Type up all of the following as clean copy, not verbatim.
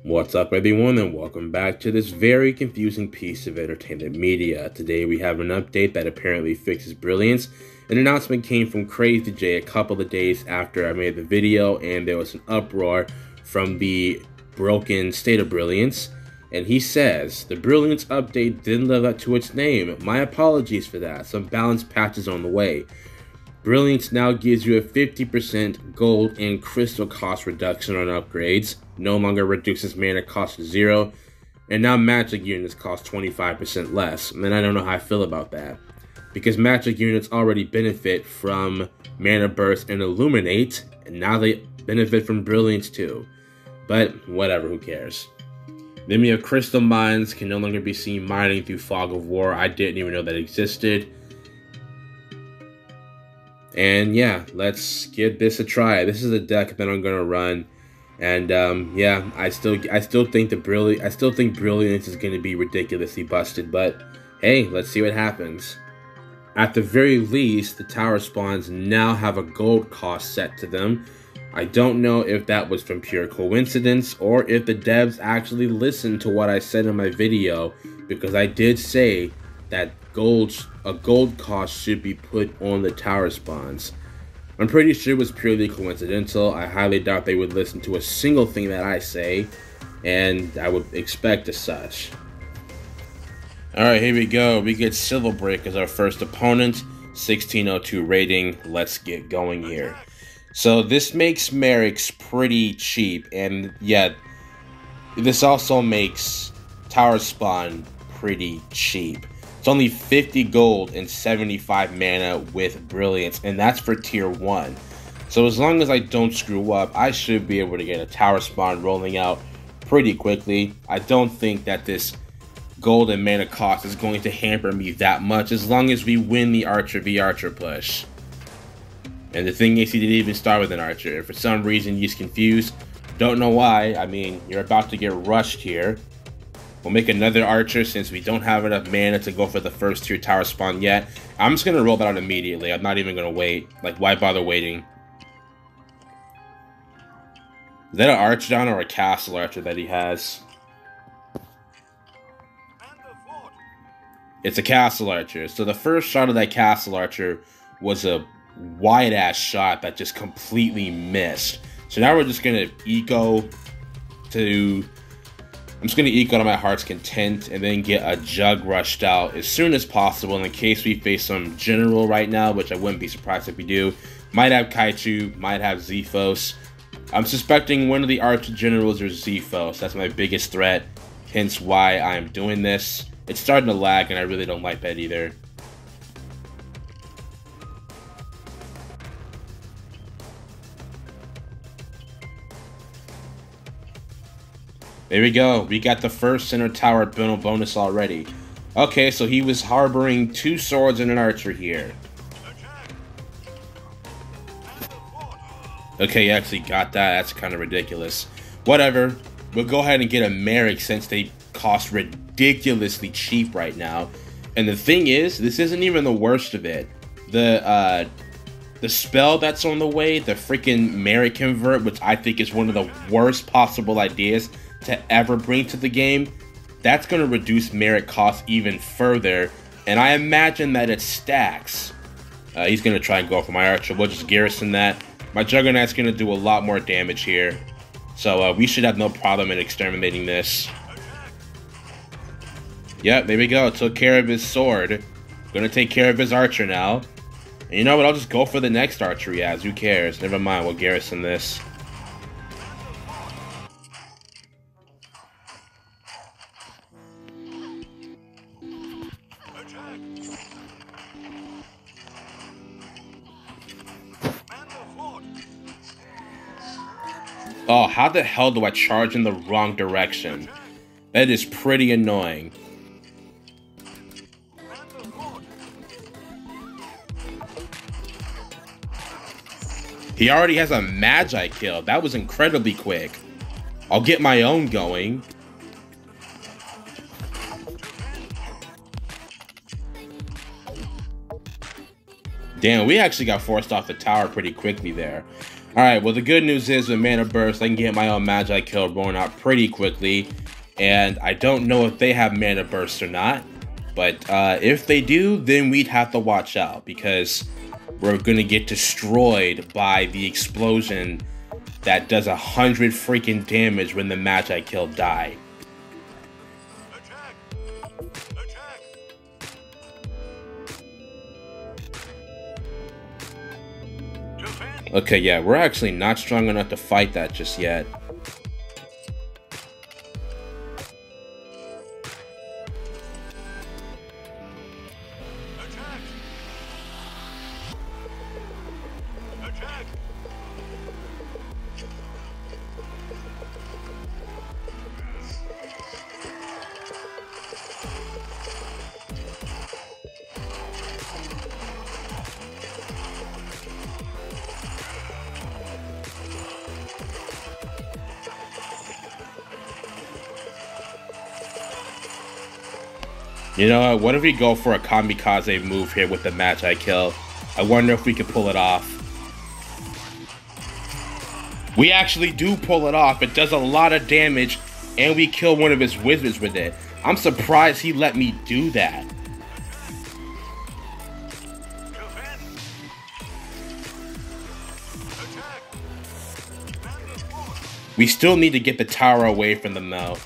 What's up, everyone, and welcome back to this very confusing piece of entertainment media. Today we have an update that apparently fixes Brilliance. An announcement came from Crazy J a couple of days after I made the video, and there was an uproar from the broken state of Brilliance. And he says, the Brilliance update didn't live up to its name. My apologies for that. Some balance patches on the way. Brilliance now gives you a 50% gold and crystal cost reduction on upgrades, no longer reduces mana cost to 0, and now magic units cost 25% less. And I don't know how I feel about that, because magic units already benefit from Mana Burst and Illuminate, and now they benefit from Brilliance too. But whatever, who cares? Then we have Crystal Mines can no longer be seen mining through Fog of War. I didn't even know that existed. And yeah, let's give this a try. This is a deck that I'm gonna run, and yeah, I still think Brilliance is gonna be ridiculously busted. But hey, let's see what happens. At the very least, the tower spawns now have a gold cost set to them. I don't know if that was from pure coincidence or if the devs actually listened to what I said in my video, because I did say that a gold cost should be put on the tower spawns. I'm pretty sure it was purely coincidental. I highly doubt they would listen to a single thing that I say, and I would expect as such. Alright, here we go. We get Silverbreak as our first opponent. 1602 rating. Let's get going here. So this makes Merrick's pretty cheap, and yeah, this also makes tower spawn pretty cheap. It's only 50 gold and 75 mana with Brilliance, and that's for tier 1. So as long as I don't screw up, I should be able to get a tower spawn rolling out pretty quickly. I don't think that this gold and mana cost is going to hamper me that much, as long as we win the Archer v Archer push. And the thing is, he didn't even start with an Archer. For some reason, he's confused. Don't know why. I mean, you're about to get rushed here. We'll make another Archer since we don't have enough mana to go for the first tier tower spawn yet. I'm just going to roll that out immediately. I'm not even going to wait. Like, why bother waiting? Is that an Archidon or a Castle Archer that he has? It's a Castle Archer. So the first shot of that Castle Archer was a wide-ass shot that just completely missed. So now we're just going to eco to... I'm just going to eco to my heart's content and then get a Jug rushed out as soon as possible in case we face some General right now, which I wouldn't be surprised if we do. Might have Kaichu, might have Zephos. I'm suspecting one of the Archer Generals or Zephos. That's my biggest threat, hence why I'm doing this. It's starting to lag and I really don't like that either. There we go. We got the first center tower bonus already. Okay, so he was harboring 2 swords and an archer here. Okay, you actually got that. That's kind of ridiculous. Whatever. We'll go ahead and get a Merrick since they cost ridiculously cheap right now. And the thing is, this isn't even the worst of it. The spell that's on the way, the freaking Merrick Convert, which I think is one of the worst possible ideas to ever bring to the game, that's going to reduce merit cost even further, and I imagine that it stacks. He's going to try and go for my Archer. We'll just garrison that. My Juggernaut's going to do a lot more damage here, so we should have no problem in exterminating this. Yep, there we go. Took care of his sword. Going to take care of his Archer now. And you know what? I'll just go for the next Archer he has. Who cares? Never mind. We'll garrison this. Oh, how the hell do I charge in the wrong direction? That is pretty annoying. He already has a Magi kill. That was incredibly quick. I'll get my own going. Damn, we actually got forced off the tower pretty quickly there. Alright, well the good news is with Mana Burst, I can get my own Magi Kill rolling out pretty quickly. And I don't know if they have Mana Burst or not. But if they do, then we'd have to watch out, because we're gonna get destroyed by the explosion that does 100 freaking damage when the Magi Kill die. Okay, yeah, we're actually not strong enough to fight that just yet. You know what if we go for a kamikaze move here with the Magi Kill? I wonder if we could pull it off. We actually do pull it off. It does a lot of damage, and we kill one of his wizards with it. I'm surprised he let me do that. We still need to get the tower away from them though.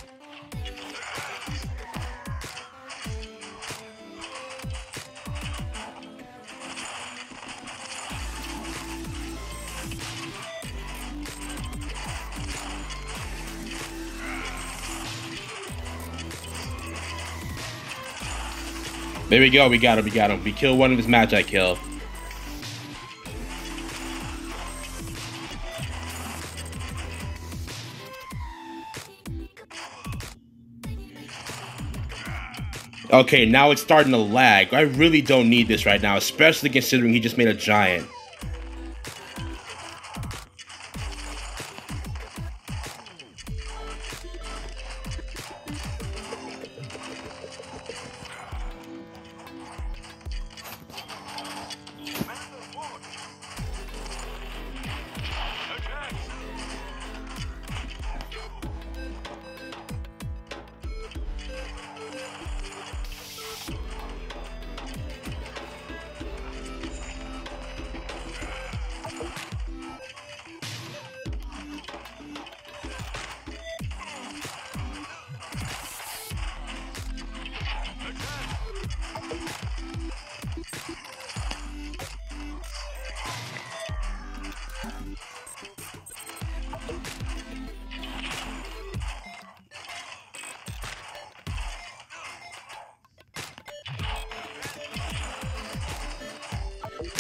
There we go, we got him. We killed one of his Magi Kill. Okay, now it's starting to lag. I really don't need this right now, especially considering he just made a giant.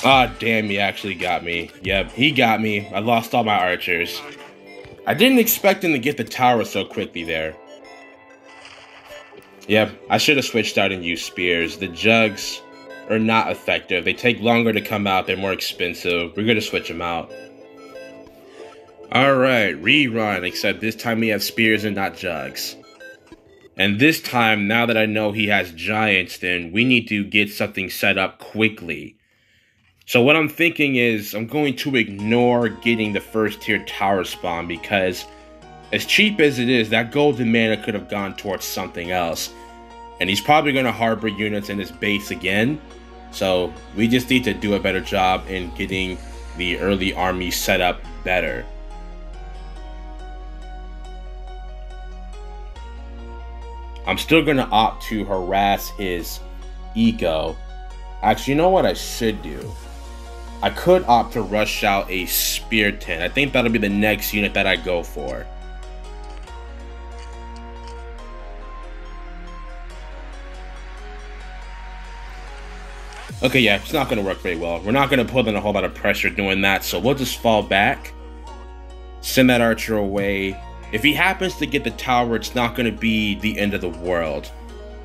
Ah, damn, he actually got me. Yep, he got me. I lost all my archers. I didn't expect him to get the tower so quickly there. Yep, I should have switched out and used spears. The jugs are not effective. They take longer to come out. They're more expensive. We're going to switch them out. Alright, rerun, except this time we have spears and not jugs. And this time, now that I know he has giants, then we need to get something set up quickly. So what I'm thinking is I'm going to ignore getting the first tier tower spawn, because as cheap as it is, that golden mana could have gone towards something else. And he's probably going to harbor units in his base again. So we just need to do a better job in getting the early army set up better. I'm still going to opt to harass his eco. Actually, you know what I should do? I could opt to rush out a Spearton. I think that'll be the next unit that I go for. Okay, yeah, it's not going to work very well. We're not going to put in a whole lot of pressure doing that, so we'll just fall back. Send that archer away. If he happens to get the tower, it's not going to be the end of the world,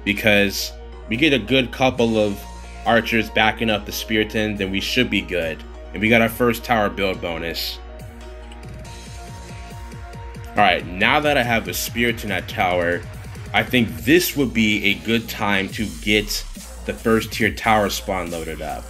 because we get a good couple of archers backing up the Spearton, then we should be good. And we got our first tower build bonus. Alright, now that I have the Spearton at tower, I think this would be a good time to get the first tier tower spawn loaded up,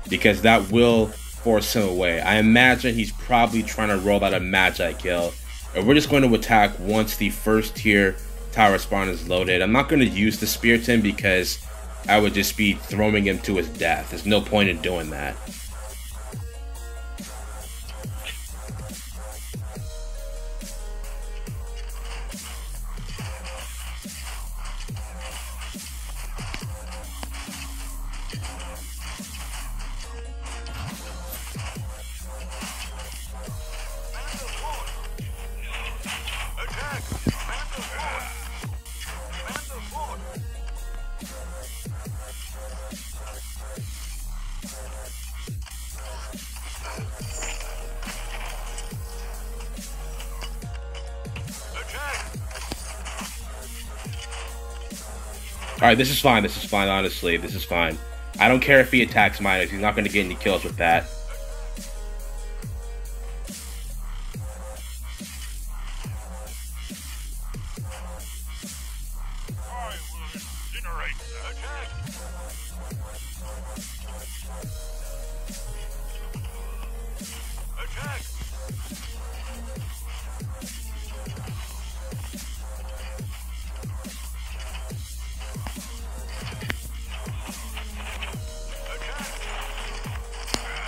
because that will force him away. I imagine he's probably trying to roll out a Magi kill. And we're just going to attack once the first tier tower spawn is loaded. I'm not going to use the Spear to him because I would just be throwing him to his death. There's no point in doing that. Alright, this is fine, honestly. This is fine. I don't care if he attacks miners. He's not going to get any kills with that.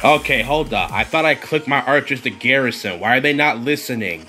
Okay, hold up. I thought I clicked my archers to garrison. Why are they not listening?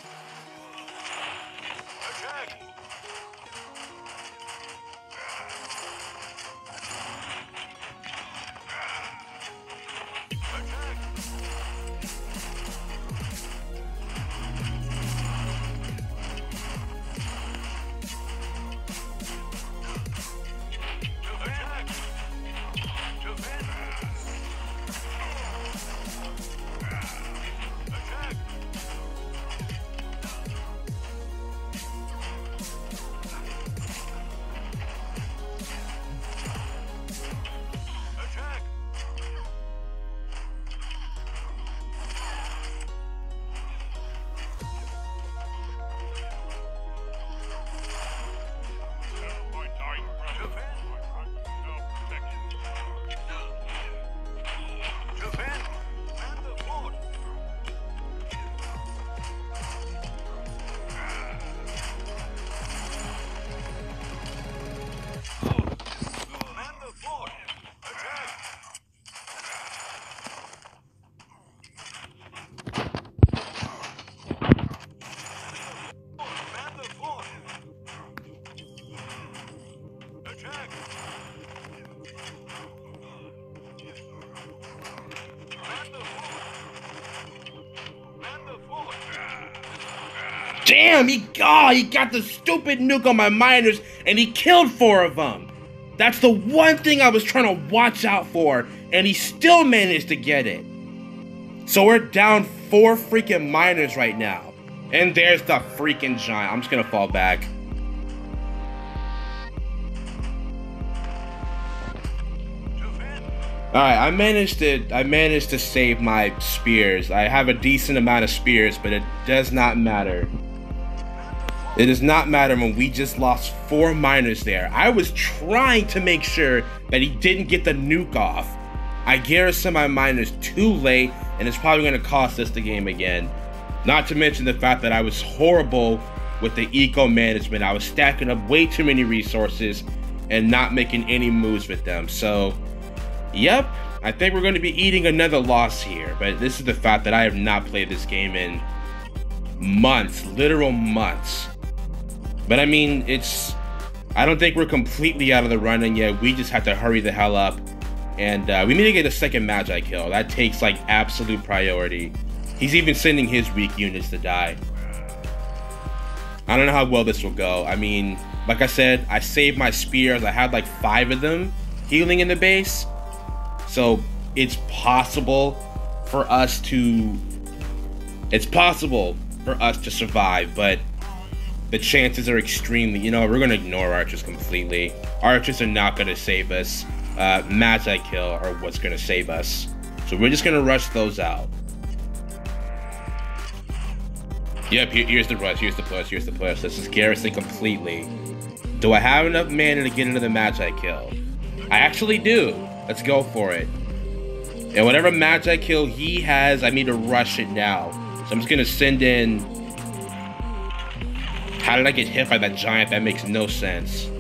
Damn, he got the stupid nuke on my miners, and he killed 4 of them. That's the one thing I was trying to watch out for, and he still managed to get it. So we're down 4 freaking miners right now. And there's the freaking giant. I'm just gonna fall back. Alright, I managed to save my spears. I have a decent amount of spears, but it does not matter. It does not matter when we just lost 4 miners there. I was trying to make sure that he didn't get the nuke off. I garrisoned my miners too late, and it's probably going to cost us the game again. Not to mention the fact that I was horrible with the eco management. I was stacking up way too many resources and not making any moves with them. So, yep, I think we're going to be eating another loss here. But this is the fact that I have not played this game in months, literal months. But I mean, I don't think we're completely out of the running yet. We just have to hurry the hell up. And we need to get a second Magi kill. That takes like absolute priority. He's even sending his weak units to die. I don't know how well this will go. I mean, like I said, I saved my spears. I had like 5 of them healing in the base. So it's possible for us to survive, but the chances are extremely, we're going to ignore archers completely. Archers are not going to save us. Magi kill are what's going to save us. So we're just going to rush those out. Yep, here's the rush, here's the push. This is garrison completely. Do I have enough mana to get into the Magi kill? I actually do. Let's go for it. And whatever Magi kill he has, I need to rush it now. So I'm just gonna send in... How did I get hit by that giant? That makes no sense.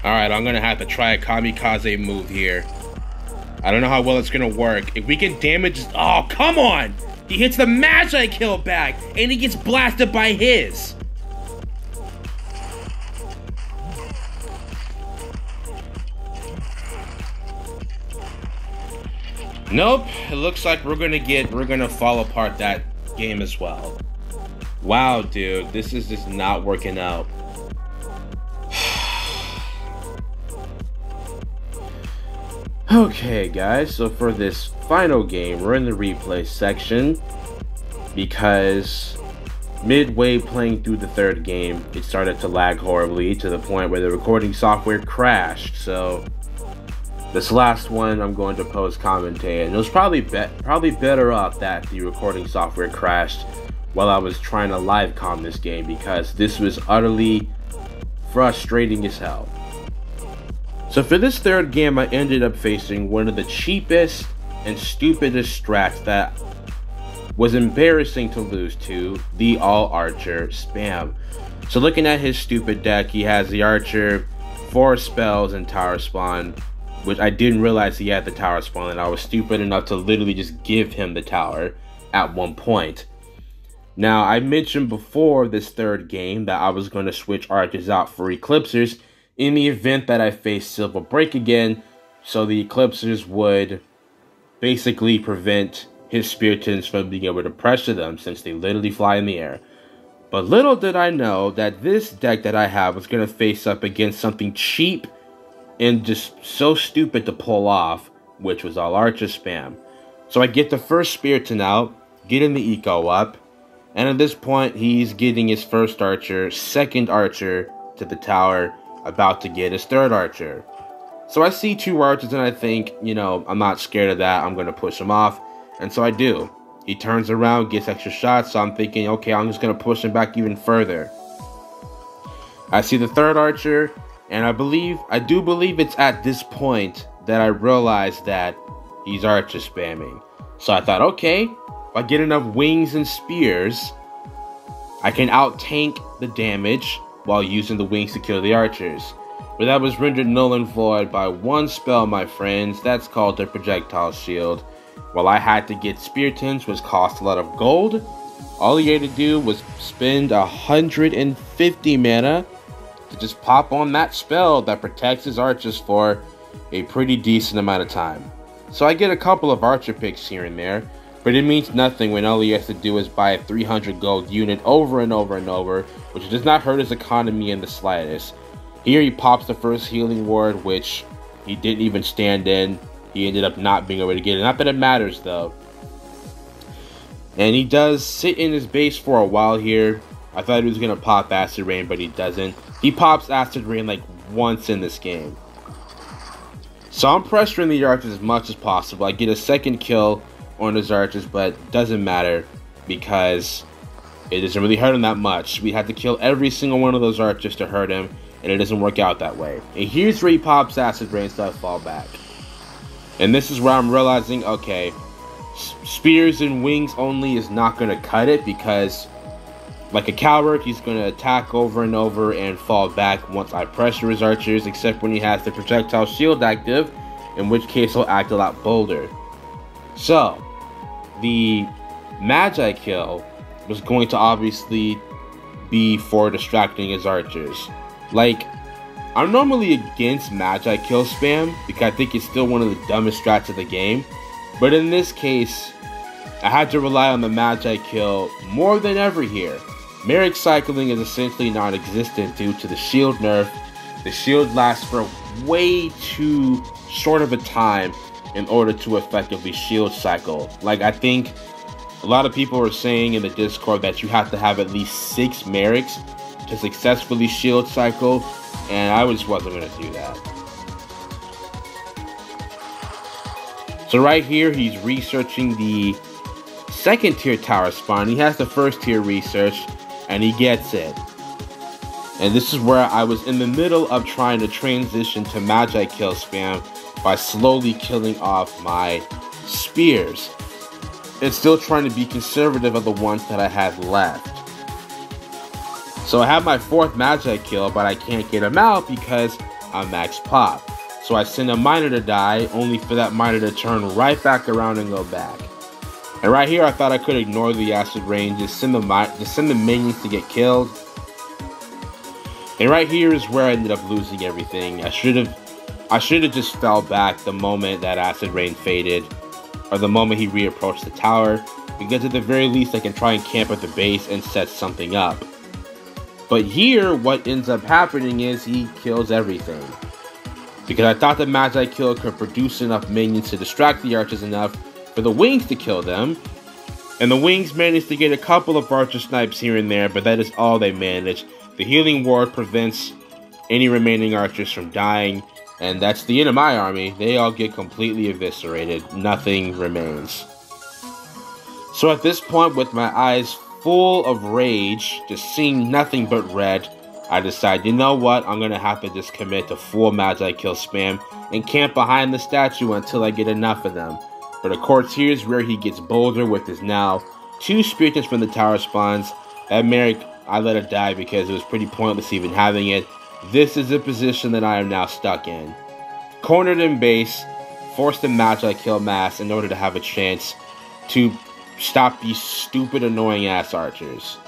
Alright, I'm gonna have to try a kamikaze move here. I don't know how well it's gonna work. If we get damage... Oh, come on! He hits the Magi kill back, and he gets blasted by his. Nope, it looks like we're gonna fall apart that game as well. Wow, dude, this is just not working out. Okay, guys, so for this final game, we're in the replay section because midway playing through the third game, it started to lag horribly to the point where the recording software crashed. So this last one, I'm going to post commentate, and it was probably better off that the recording software crashed while I was trying to live comm this game, because this was utterly frustrating as hell. So for this third game, I ended up facing one of the cheapest and stupidest strats that was embarrassing to lose to, the all archer spam. So looking at his stupid deck, he has the archer, 4 spells, and tower spawn, which I didn't realize he had the tower spawn, and I was stupid enough to literally just give him the tower at one point. Now, I mentioned before this third game that I was going to switch archers out for Eclipsers in the event that I faced Silver Break again, so the Eclipsers would basically prevent his Spiritons from being able to pressure them, since they literally fly in the air. But little did I know that this deck that I have was going to face up against something cheap and just so stupid to pull off, which was all archer spam. So I get the first Spiriton out, getting the eco up, and at this point he's getting his first archer, second archer to the tower, about to get his third archer. So I see 2 archers and I think, you know, I'm not scared of that, I'm going to push him off, and so I do. He turns around, gets extra shots, so I'm thinking, okay, I'm just going to push him back even further. I see the third archer, and I do believe it's at this point that I realized that he's archer spamming. So I thought, okay, if I get enough wings and spears, I can out-tank the damage while using the wings to kill the archers. But that was rendered null and void by one spell, my friends. That's called the projectile shield. While I had to get Spiritons, which cost a lot of gold, all he had to do was spend 150 mana to just pop on that spell that protects his archers for a pretty decent amount of time. So I get a couple of archer picks here and there, but it means nothing when all he has to do is buy a 300 gold unit over and over and over, which does not hurt his economy in the slightest. Here he pops the first healing ward, which he didn't even stand in. He ended up not being able to get it. Not that it matters though. And he does sit in his base for a while here. I thought he was going to pop Acid Rain, but he doesn't. He pops Acid Rain like once in this game. So I'm pressuring the archers as much as possible. I get a second kill on his archers, but it doesn't matter because it doesn't really hurt him that much. We had to kill every single one of those archers to hurt him, and it doesn't work out that way. And here's where he pops Acid Rain, so I fall back. And this is where I'm realizing, okay, spears and wings only is not going to cut it, because like a coward, he's going to attack over and over and fall back once I pressure his archers, except when he has the projectile shield active, in which case he'll act a lot bolder. So, the Magi kill was going to obviously be for distracting his archers. Like, I'm normally against Magi kill spam because I think it's still one of the dumbest strats of the game. But in this case, I had to rely on the Magi kill more than ever here. Merrick cycling is essentially non-existent due to the shield nerf. The shield lasts for way too short of a time in order to effectively shield cycle. Like, I think a lot of people are saying in the Discord that you have to have at least 6 Merricks to successfully shield cycle, and I just wasn't going to do that. So right here, he's researching the second tier tower spawn. He has the first tier research, and he gets it. And this is where I was in the middle of trying to transition to Magi kill spam by slowly killing off my spears. And still trying to be conservative of the ones that I had left. So I have my 4th Magi kill, but I can't get him out because I'm max pop. So I send a miner to die, only for that miner to turn right back around and go back. And right here, I thought I could ignore the acid rain, just send the minions to get killed. And right here is where I ended up losing everything. I should have just fell back the moment that acid rain faded, or the moment he reapproached the tower, because at the very least I can try and camp at the base and set something up. But here, what ends up happening is he kills everything. Because I thought the Magi kill could produce enough minions to distract the archers enough for the wings to kill them. And the wings managed to get a couple of archer snipes here and there, but that is all they managed. The healing ward prevents any remaining archers from dying, and that's the end of my army. They all get completely eviscerated. Nothing remains. So at this point, with my eyes full of rage, just seeing nothing but red, I decide, you know what, I'm going to have to just commit to full Magi kill spam and camp behind the statue until I get enough of them. But of course, here's where he gets bolder with his now 2 spirits from the tower spawns. That Merrick, I let it die because it was pretty pointless even having it. This is the position that I am now stuck in. Cornered in base, forced the Magi kill mass in order to have a chance to stop these stupid annoying ass archers.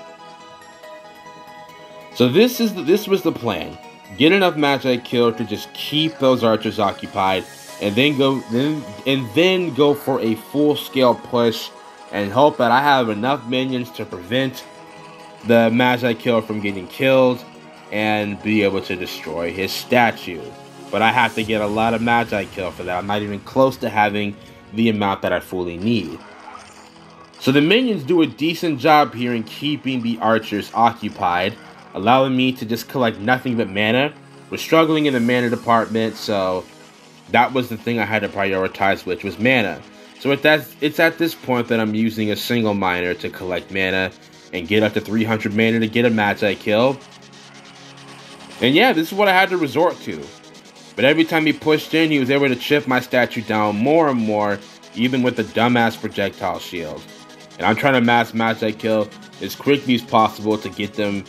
So this was the plan. Get enough Magi kill to just keep those archers occupied, and then go for a full-scale push and hope that I have enough minions to prevent the Magi kill from getting killed and be able to destroy his statue. But I have to get a lot of Magi kill for that. I'm not even close to having the amount that I fully need. So the minions do a decent job here in keeping the archers occupied, allowing me to just collect nothing but mana. We're struggling in the mana department, so that was the thing I had to prioritize, which was mana. So it's at this point that I'm using a single miner to collect mana and get up to 300 mana to get a Magi kill. And yeah, this is what I had to resort to. But every time he pushed in, he was able to chip my statue down more and more, even with the dumbass projectile shield. And I'm trying to mass Magi kill as quickly as possible to get them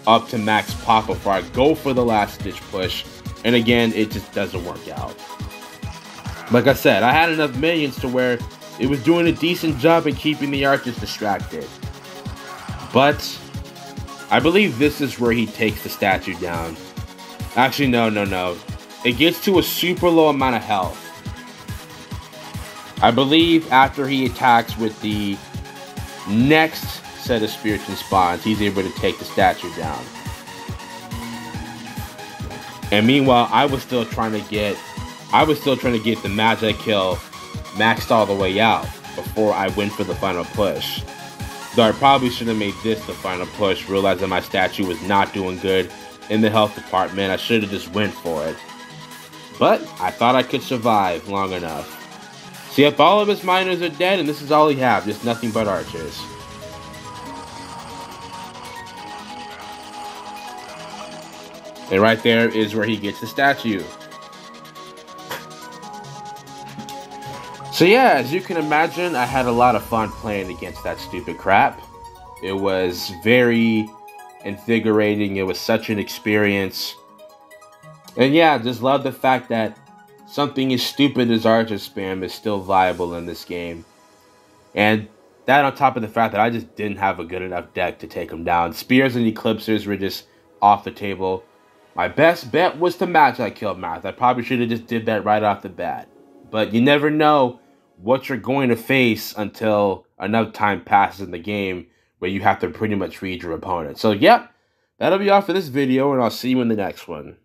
up to max pop before I go for the last ditch push. And again, it just doesn't work out. Like I said, I had enough minions to where it was doing a decent job at keeping the archers distracted. But I believe this is where he takes the statue down. Actually, no. It gets to a super low amount of health. I believe after he attacks with the next set of spirits and spawns, he's able to take the statue down. And meanwhile, I was still trying to get the Magi kill maxed all the way out before I went for the final push. Though I probably should have made this the final push, realizing my statue was not doing good in the health department. I should have just went for it. But I thought I could survive long enough. See, if all of his miners are dead, and this is all he has, just nothing but archers. And right there is where he gets the statue. So yeah, as you can imagine, I had a lot of fun playing against that stupid crap. It was very invigorating. It was such an experience. And yeah, just love the fact that something as stupid as archer spam is still viable in this game. And that on top of the fact that I just didn't have a good enough deck to take him down. Spears and Eclipsers were just off the table. My best bet was the Magi kill math. I probably should have just did that right off the bat. But you never know what you're going to face until enough time passes in the game where you have to pretty much read your opponent. So, yeah, that'll be all for this video, and I'll see you in the next one.